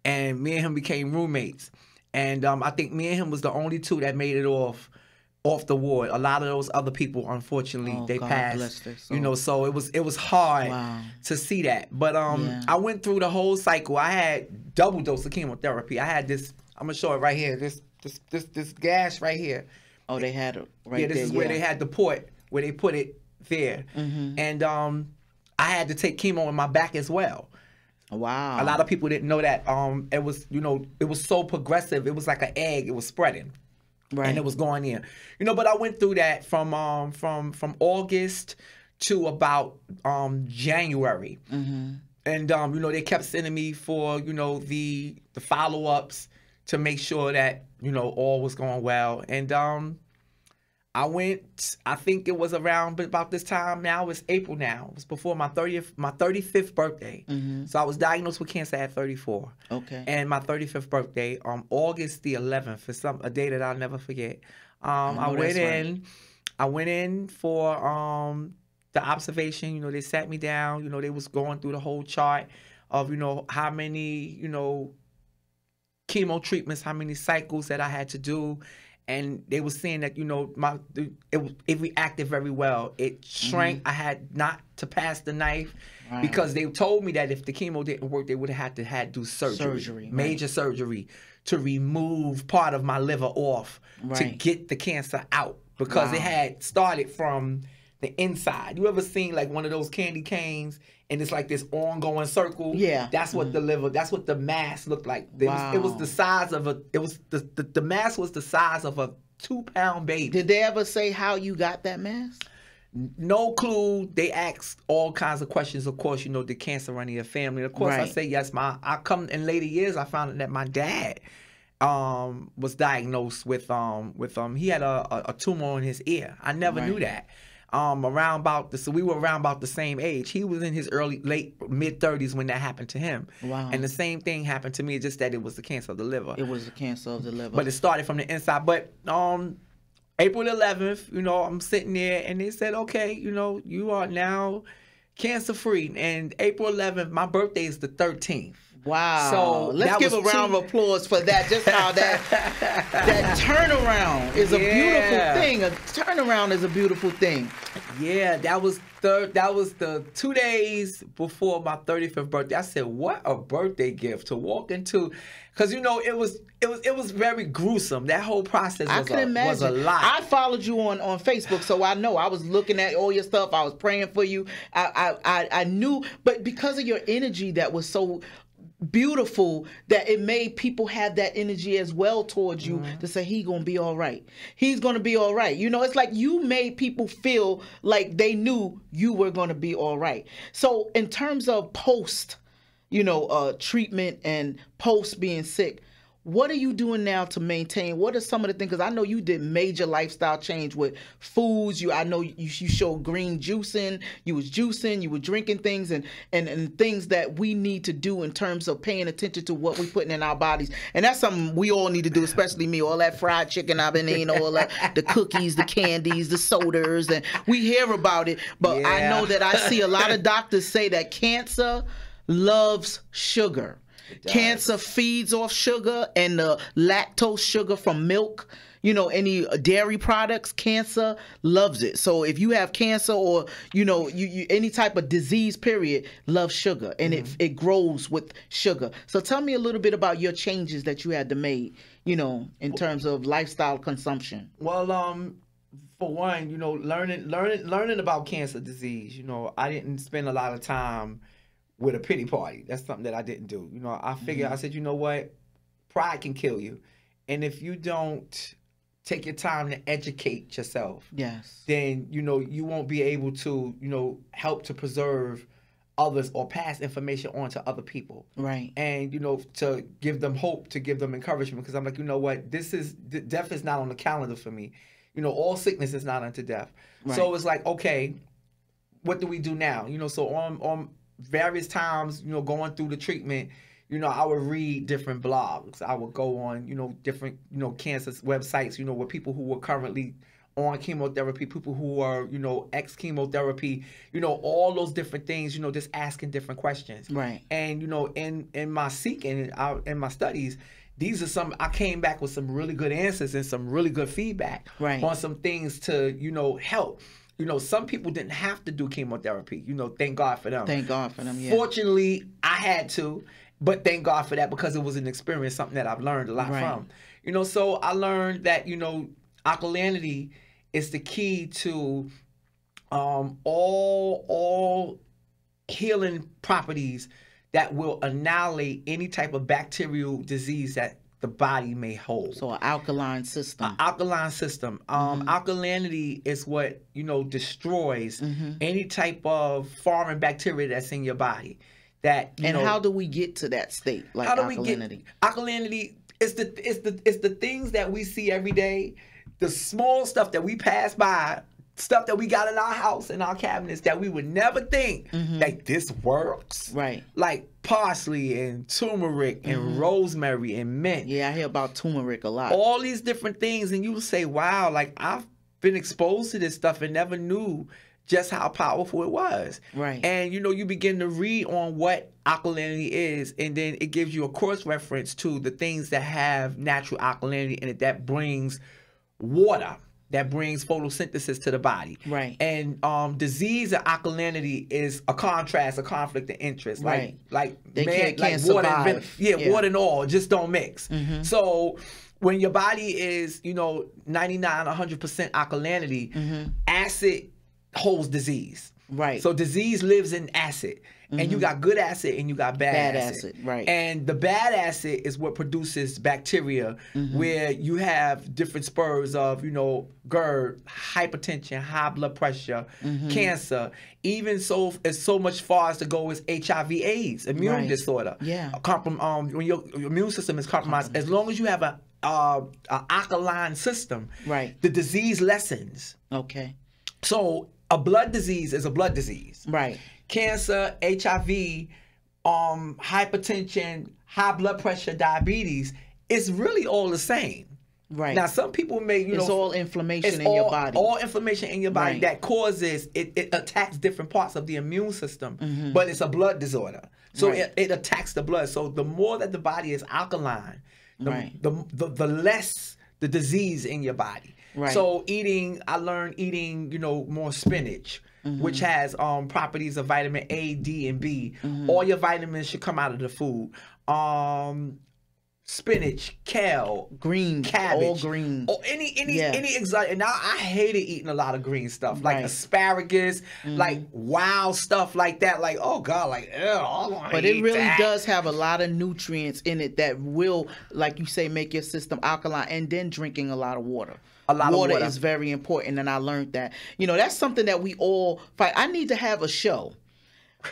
And me and him became roommates. And I think me and him was the only two that made it off the ward. A lot of those other people, unfortunately, they God passed. So it was hard to see that. But I went through the whole cycle. I had double dose of chemotherapy. I had this, I'm gonna show it right here, this gash right here. Oh, they had it right there. Yeah, this is where they had the port, where they put it there. And I had to take chemo in my back as well. Wow. A lot of people didn't know that. It was, it was so progressive. It was like an egg. It was spreading. Right. And it was going in. But I went through that from August to about January. And they kept sending me for, the follow-ups to make sure that, all was going well. And I went, I think it was around about this time now. It's April now. It was before my 35th birthday. So I was diagnosed with cancer at 34. Okay. And my 35th birthday, August the 11th, is a day that I'll never forget. I went in for the observation. They sat me down. They was going through the whole chart of, how many, chemo treatments, how many cycles that I had to do. and they were saying that, you know, it reacted very well. It shrank. I had not to pass the knife because they told me that if the chemo didn't work, they would have to do surgery, major surgery, to remove part of my liver off to get the cancer out, because it had started from the inside. You ever seen like one of those candy canes and it's like this ongoing circle? Yeah. That's what the liver, that's what the mass looked like. It was the size of the mass was the size of a 2-pound baby. Did they ever say how you got that mass? No clue. They asked all kinds of questions. Of course, you know, did cancer run in your family? Of course, I say yes. I come in later years, I found out that my dad was diagnosed with he had a tumor in his ear. I never knew that. So we were around about the same age. He was in his mid-30s when that happened to him. Wow. And the same thing happened to me, just that it was the cancer of the liver. It was the cancer of the liver. But it started from the inside. But April 11th, you know, I'm sitting there and they said, okay, you know, you are now cancer-free. And April 11th, my birthday is the 13th. Wow. So let's give a round of applause for that. Just how that turnaround is a beautiful thing. A turnaround is a beautiful thing. Yeah, that was the 2 days before my 35th birthday. I said, what a birthday gift to walk into, because you know it was very gruesome. That whole process was a lot. I followed you on Facebook, so I know. I was looking at all your stuff. I was praying for you. I knew, but because of your energy that was so beautiful, that it made people have that energy as well towards you, to say he's gonna be all right, he's gonna be all right. You know, it's like you made people feel like they knew you were gonna be all right. So in terms of post, you know, treatment and post being sick, what are you doing now to maintain? What are some of the things? Because I know you did major lifestyle change with foods. I know you showed green juicing. You was juicing. You were drinking things and things that we need to do in terms of paying attention to what we're putting in our bodies. And that's something we all need to do, especially me. All that fried chicken I've been eating, all that, the cookies, the candies, the sodas, and we hear about it. But I know that I see a lot of doctors say that cancer loves sugar. Cancer feeds off sugar and the lactose sugar from milk, you know, any dairy products. Cancer loves it. So if you have cancer, or you know, you any type of disease period, loves sugar, and it grows with sugar. So tell me a little bit about your changes that you had to make, you know, in terms of lifestyle consumption. Well, for one, you know, learning about cancer disease, you know, I didn't spend a lot of time with a pity party. That's something that I didn't do. You know, I figured, I said, you know what? Pride can kill you. And if you don't take your time to educate yourself, then, you know, you won't be able to, you know, help to preserve others or pass information on to other people. Right. And, you know, to give them hope, to give them encouragement, because I'm like, you know what? Death is not on the calendar for me. You know, all sickness is not unto death. Right. So it's like, okay, what do we do now? You know, so on various times, you know, going through the treatment, you know, I would read different blogs. I would go on, you know, different, you know, cancer websites, you know, with people who were currently on chemotherapy, people who are, you know, ex-chemotherapy, you know, all those different things, you know, just asking different questions. Right. And, you know, in my seeking, in my studies, I came back with some really good answers and some really good feedback on some things to, you know, help. You know, some people didn't have to do chemotherapy. You know, thank God for them. Thank God for them, yeah. Fortunately, I had to, but thank God for that, because it was an experience, something that I've learned a lot from. You know, so I learned that, you know, alkalinity is the key to all healing properties that will annihilate any type of bacterial disease that the body may hold. So an alkaline system. An alkaline system. Alkalinity is what, you know, destroys any type of foreign bacteria that's in your body. And how do we get to that state? Like, how do alkalinity? We get alkalinity? It's the things that we see every day, the small stuff that we pass by, stuff that we got in our house, in our cabinets, that we would never think that this works. Right. Like parsley and turmeric and rosemary and mint. Yeah, I hear about turmeric a lot. All these different things, and you will say, wow, like I've been exposed to this stuff and never knew just how powerful it was. Right. And, you know, you begin to read on what alkalinity is, and then it gives you a cross reference to the things that have natural alkalinity in it that brings water that brings photosynthesis to the body. Right. And disease and alkalinity is a contrast, a conflict of interest. Right. Like They can't water survive. and water and oil just don't mix. Mm-hmm. So when your body is, 99, 100% alkalinity, Mm-hmm. acid holds disease. Right. So disease lives in acid. And you got good acid and you got bad acid. Right. And the bad acid is what produces bacteria, where you have different spurs of, GERD, hypertension, high blood pressure, cancer, even so much far as to go as HIV/AIDS, immune disorder. Yeah. When your immune system is compromised, as long as you have a alkaline system, Right. the disease lessens. Okay. So a blood disease is a blood disease. Right. Cancer, HIV, hypertension, high blood pressure, diabetes, it's really all the same. Right. Now, some people may, it's all inflammation in your body. All inflammation in your body Right. that causes, it attacks different parts of the immune system, but it's a blood disorder. So Right. it attacks the blood. So the more that the body is alkaline, Right. the less the disease in your body. Right. So I learned eating, more spinach, which has properties of vitamin A, D, and B. All your vitamins should come out of the food. Spinach, kale, Green, cabbage, all green. or any Yeah. exotic. And now I hated eating a lot of green stuff, like Right. asparagus, like wild stuff like that. Like, oh God, like, ew, I don't want to But eat it really that. does have a lot of nutrients in it that will, like you say, make your system alkaline, and then drinking a lot of water. A lot of water is very important, and I learned that. That's something that we all fight. I need to have a show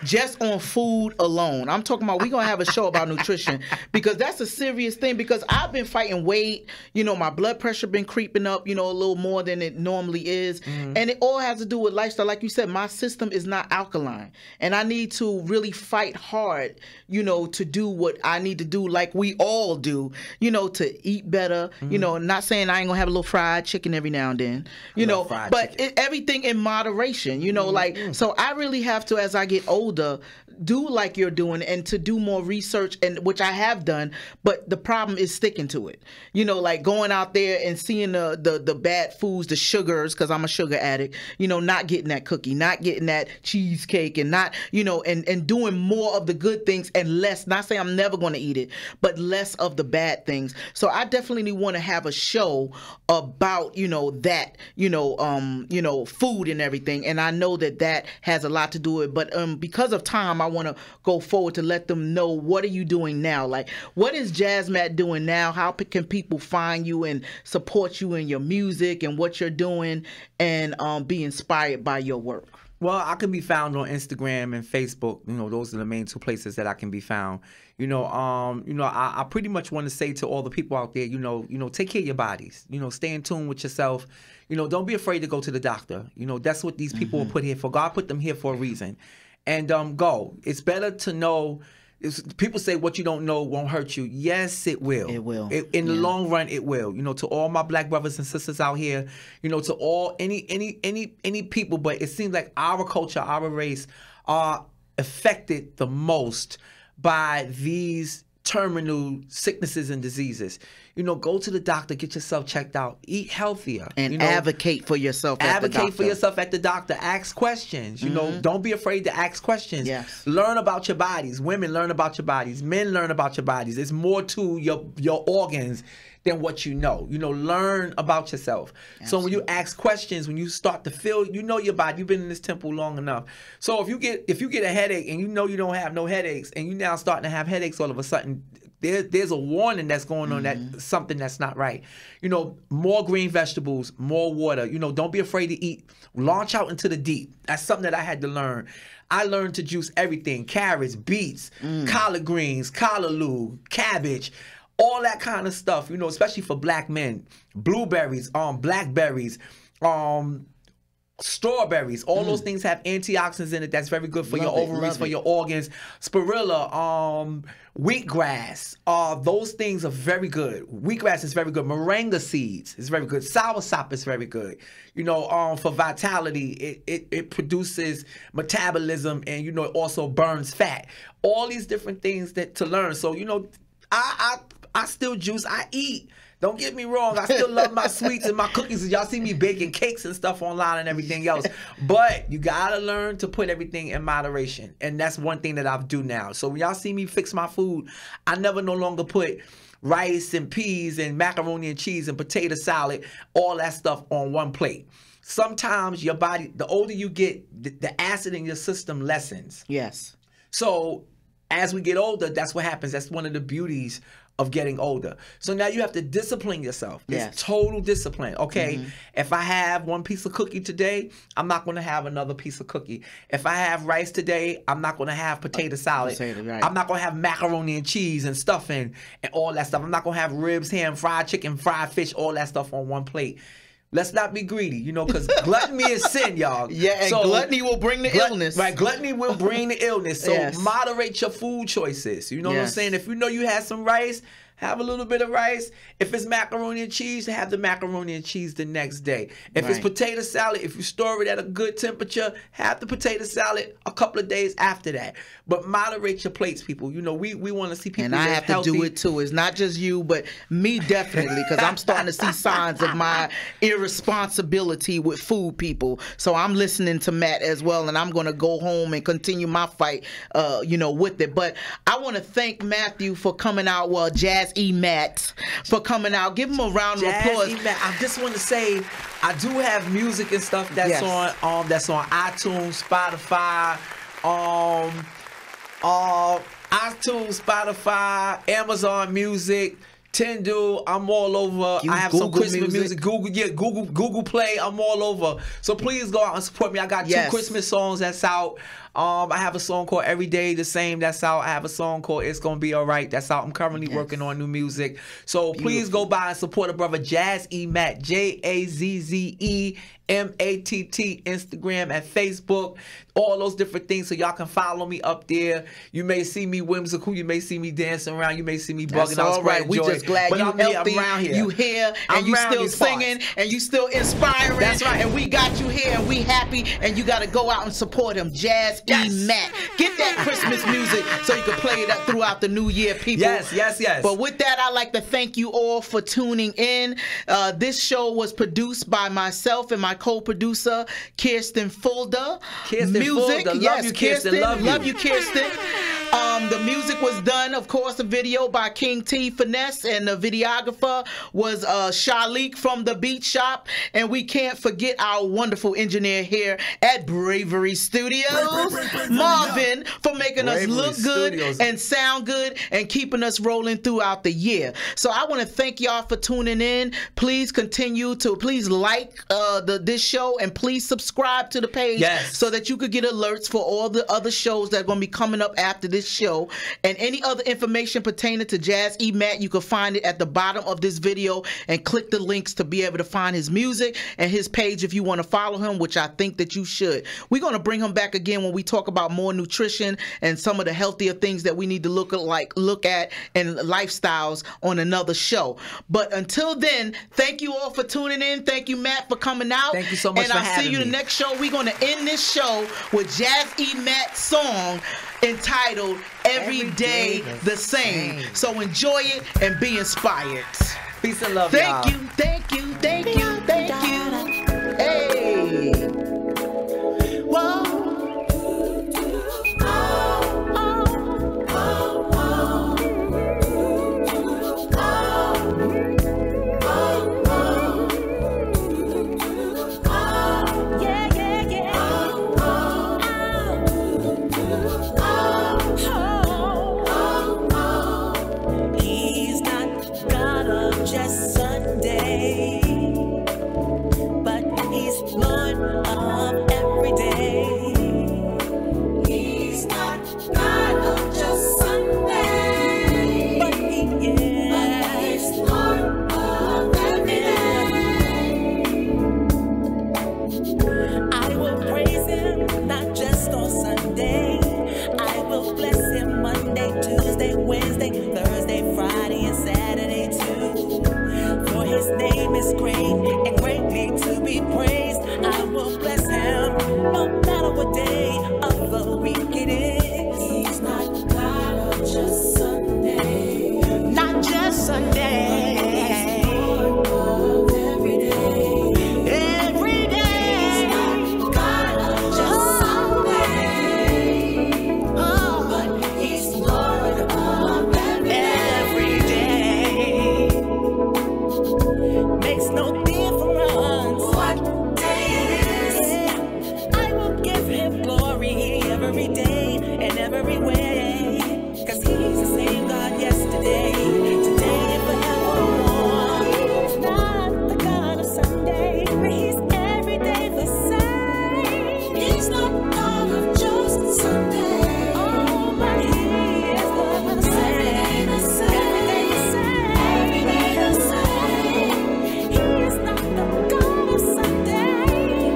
just on food alone. I'm talking about, we're going to have a show about nutrition, because that's a serious thing, because I've been fighting weight, my blood pressure been creeping up, a little more than it normally is. And it all has to do with lifestyle. Like you said, my system is not alkaline, and I need to really fight hard, to do what I need to do, like we all do, to eat better, not saying I ain't gonna have a little fried chicken every now and then, but everything in moderation, so I really have to, as I get older, do like you're doing, and to do more research, and which I have done, but the problem is sticking to it. Like going out there and seeing the bad foods, the sugars, because I'm a sugar addict, not getting that cookie, not getting that cheesecake, and not, and doing more of the good things and less, not saying I'm never going to eat it, but less of the bad things. So I definitely want to have a show about, that, food and everything. And I know that has a lot to do with it, but because of time, I want to go forward to let them know, what are you doing now? Like, what is JazzMatt doing now? How can people find you and support you in your music and what you're doing, and be inspired by your work? Well, I can be found on Instagram and Facebook. Those are the main two places that I can be found. I pretty much want to say to all the people out there, take care of your bodies. Stay in tune with yourself. Don't be afraid to go to the doctor. That's what these people were put here for. God put them here for a reason. And go. It's better to know. People say what you don't know won't hurt you. Yes, it will. It will. In the long run, it will. To all my black brothers and sisters out here, to all any people, but it seems like our culture, our race, are affected the most by these terminal sicknesses and diseases. Go to the doctor, get yourself checked out, eat healthier, and advocate for yourself. Advocate for yourself at the doctor. Ask questions. Don't be afraid to ask questions. Yes. Learn about your bodies. Women, learn about your bodies. Men, learn about your bodies. There's more to your organs than what you know. Learn about yourself. Absolutely. So when you ask questions, when you start to feel, your body, you've been in this temple long enough. So if you get a headache and you don't have no headaches, and you now starting to have headaches all of a sudden, there's a warning that's going on, that something that's not right. More green vegetables, more water. Don't be afraid to eat. Launch out into the deep. That's something that I had to learn. I learned to juice everything: carrots, beets, collard greens, callaloo, cabbage, all that kind of stuff. Especially for black men. Blueberries, blackberries, strawberries, all those things have antioxidants in it that's very good for your ovaries, for your organs. Spirulina, wheatgrass, those things are very good. Wheatgrass is very good. Moringa seeds is very good. Soursop is very good. For vitality, it produces metabolism, and it also burns fat. All these different things to learn. So I still juice. I eat Don't get me wrong. I still love my sweets and my cookies. Y'all see me baking cakes and stuff online and everything else. But you gotta learn to put everything in moderation. And that's one thing that I do now. So when y'all see me fix my food, I never no longer put rice and peas and macaroni and cheese and potato salad, all that stuff on one plate. Sometimes your body, the older you get, the acid in your system lessens. Yes. So as we get older, that's what happens. That's one of the beauties of getting older. So now you have to discipline yourself. It's total discipline. Okay, if I have one piece of cookie today, I'm not going to have another piece of cookie. If I have rice today, I'm not going to have potato salad. I'm not going to have macaroni and cheese and stuffing and all that stuff. I'm not going to have ribs, ham, fried chicken, fried fish, all that stuff on one plate. Let's not be greedy, you know, because gluttony is sin, y'all. Yeah, and so, gluttony will bring the illness. Right, gluttony will bring the illness. So moderate your food choices. You know what I'm saying? If you know you had some rice, have a little bit of rice. If it's macaroni and cheese, have the macaroni and cheese the next day. If it's potato salad, if you store it at a good temperature, have the potato salad a couple of days after that. But moderate your plates, people. You know, we want to see people And I have healthy. to do it too. It's not just you, but me definitely, because I'm starting to see signs of my irresponsibility with food, people. So I'm listening to Matt as well, and I'm going to go home and continue my fight, you know, with it. But I want to thank Matthew for coming out. Well, Jazz E. Matt for coming out. Give him a round of applause. I just want to say I do have music and stuff that's on iTunes, Spotify, iTunes, Spotify, Amazon Music, Tidal. I'm all over. I have some Christmas music. Google Play. I'm all over. So please go out and support me. I got 2 Christmas songs that's out. I have a song called Every Day the Same that's out. I have a song called It's Gonna Be Alright that's out. I'm currently working on new music. So please go by and support a brother, Jazz E. Matt, JAZZE MATT, Instagram and Facebook, all those different things, so y'all can follow me up there. You may see me whimsical, you may see me dancing around, you may see me bugging out. All right, we just glad you healthy, you here, and you still singing, and you still inspiring. That's right. And we got you here, and we happy, and you got to go out and support him, Jazz E. Matt. Get that Christmas music so you can play it up throughout the new year, people. Yes. But with that, I'd like to thank you all for tuning in. This show was produced by myself and my co-producer, Kirsten Fulda. Music, love you, Kirsten. Love you, Kirsten. The music was done, of course, a video by King T Finesse, and the videographer was Shalik from the Beat Shop. And we can't forget our wonderful engineer here at Bravery Studios, Marvin, for making us look good and sound good and keeping us rolling throughout the year. So I want to thank y'all for tuning in. Please continue to like this show, and please subscribe to the page so that you could get alerts for all the other shows that are going to be coming up after this show. And any other information pertaining to Jazz E. Matt, you can find it at the bottom of this video, and click the links to be able to find his music and his page if you want to follow him, which I think that you should. We're going to bring him back again when we talk about more nutrition and some of the healthier things that we need to look at and lifestyles on another show. But until then, thank you all for tuning in. Thank you, Matt, for coming out. Thank you so much for having me. And I'll see you the next show. We're going to end this show with Jazz E. Matt's song entitled Every Day the Same. So enjoy it and be inspired. Peace and love, Thank you. Hey. Whoa. He's not God of just Sunday. every day and every way. 'Cause he's the same God yesterday, today and forevermore. He's not the God of Sunday, but he's every day the same. He's not the God of just Sunday, oh, but he is the same. Every day the same. Every day the same. He's not the God of Sunday,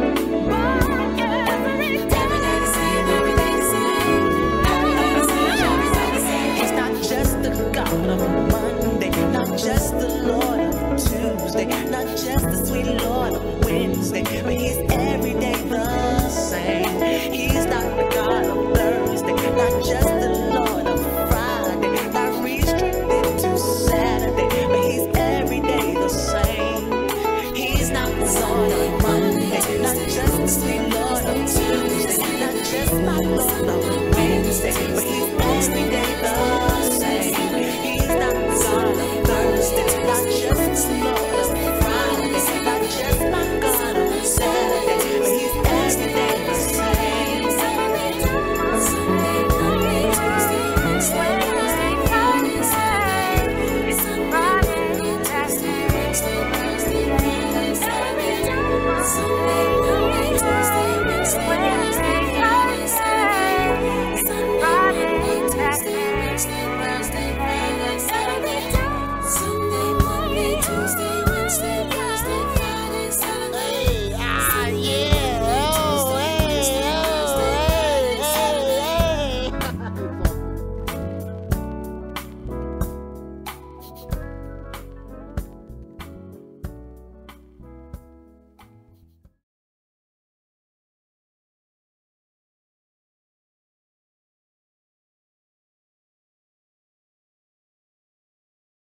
but every day the same. Every day the same. Every day the same. He's not just the God of Monday, not just the Lord of Tuesday, not just the sweet Lord of Wednesday, but he's every day the same. He's not the God of Thursday, not just the Lord of Friday, not restricted to Saturday, but he's every day the same. He's not the Lord of Monday, not just the sweet Lord of Tuesday, not just my Lord of Wednesday, but he's every day the same. He's not the God of Thursday, not just the